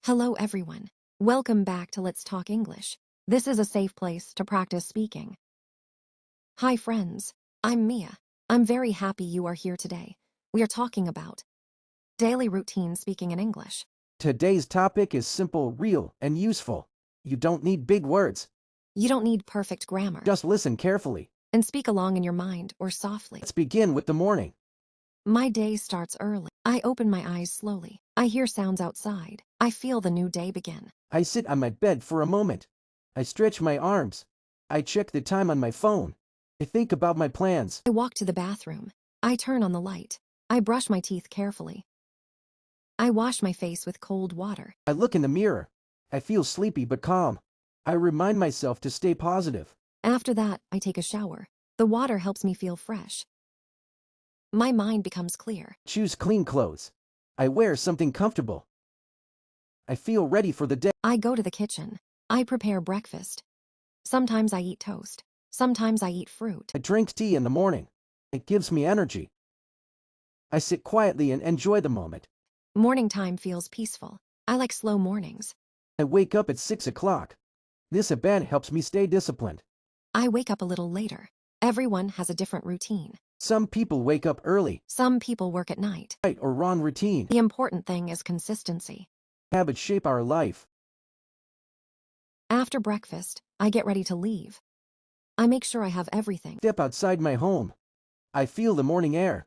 Hello, everyone. Welcome back to Let's Talk English. This is a safe place to practice speaking. Hi, friends. I'm Mia. I'm very happy you are here today. We are talking about daily routine speaking in English. Today's topic is simple, real, and useful. You don't need big words. You don't need perfect grammar. Just listen carefully. And speak along in your mind or softly. Let's begin with the morning. My day starts early. I open my eyes slowly. I hear sounds outside. I feel the new day begin. I sit on my bed for a moment. I stretch my arms. I check the time on my phone. I think about my plans. I walk to the bathroom. I turn on the light. I brush my teeth carefully. I wash my face with cold water. I look in the mirror. I feel sleepy but calm. I remind myself to stay positive. After that, I take a shower. The water helps me feel fresh. My mind becomes clear. Choose clean clothes. I wear something comfortable. I feel ready for the day. I go to the kitchen. I prepare breakfast. Sometimes I eat toast. Sometimes I eat fruit. I drink tea in the morning. It gives me energy. I sit quietly and enjoy the moment. Morning time feels peaceful. I like slow mornings. I wake up at 6 o'clock. This event helps me stay disciplined. I wake up a little later. Everyone has a different routine. Some people wake up early. Some people work at night. Right or wrong routine. The important thing is consistency. Habits shape our life. After breakfast, I get ready to leave. I make sure I have everything. Step outside my home. I feel the morning air.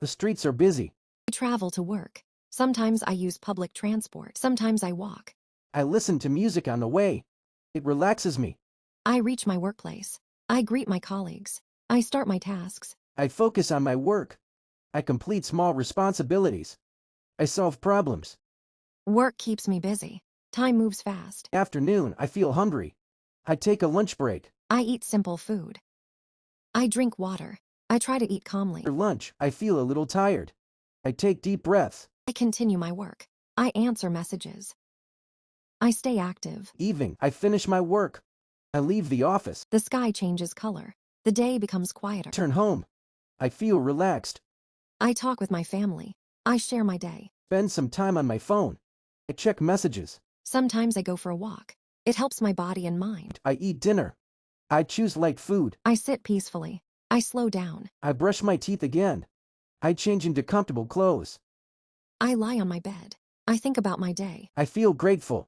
The streets are busy. I travel to work. Sometimes I use public transport. Sometimes I walk. I listen to music on the way. It relaxes me. I reach my workplace. I greet my colleagues. I start my tasks. I focus on my work. I complete small responsibilities. I solve problems. Work keeps me busy. Time moves fast. Afternoon, I feel hungry. I take a lunch break. I eat simple food. I drink water. I try to eat calmly. After lunch, I feel a little tired. I take deep breaths. I continue my work. I answer messages. I stay active. Evening, I finish my work. I leave the office. The sky changes color. The day becomes quieter. Turn home. I feel relaxed. I talk with my family. I share my day. Spend some time on my phone. I check messages. Sometimes I go for a walk. It helps my body and mind. I eat dinner. I choose light food. I sit peacefully. I slow down. I brush my teeth again. I change into comfortable clothes. I lie on my bed. I think about my day. I feel grateful.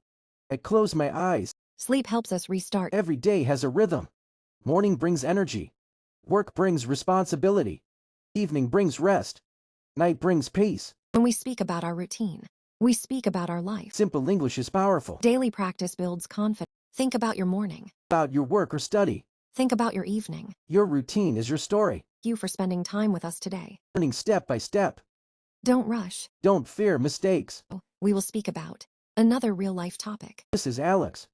I close my eyes. Sleep helps us restart. Every day has a rhythm. Morning brings energy. Work brings responsibility. Evening brings rest. Night brings peace. When we speak about our routine, we speak about our life. Simple English is powerful. Daily practice builds confidence. Think about your morning. About your work or study. Think about your evening. Your routine is your story. Thank you for spending time with us today. Learning step by step. Don't rush. Don't fear mistakes. We will speak about another real-life topic. This is Alex.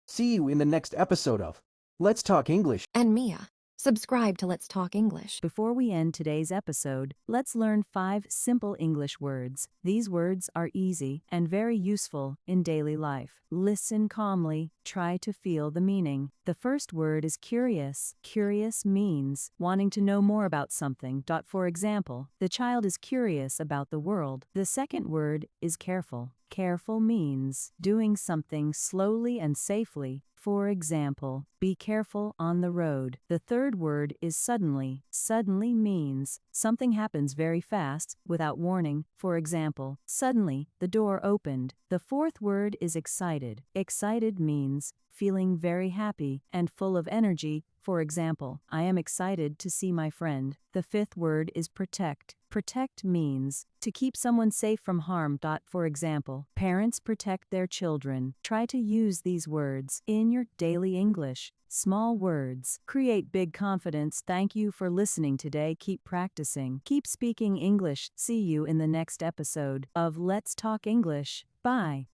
See you in the next episode of Let's Talk English. And Mia. Subscribe to Let's Talk English. Before we end today's episode, let's learn 5 simple English words. These words are easy and very useful in daily life. Listen calmly, try to feel the meaning. The first word is curious. Curious means wanting to know more about something. For example, the child is curious about the world. The second word is careful. Careful means doing something slowly and safely. For example, be careful on the road. The third word is suddenly. Suddenly means something happens very fast, without warning. For example, suddenly the door opened. The fourth word is excited. Excited means feeling very happy and full of energy. For example, I am excited to see my friend. The fifth word is protect. Protect means to keep someone safe from harm. For example, parents protect their children. Try to use these words in your daily English. Small words create big confidence. Thank you for listening today. Keep practicing. Keep speaking English. See you in the next episode of Let's Talk English. Bye.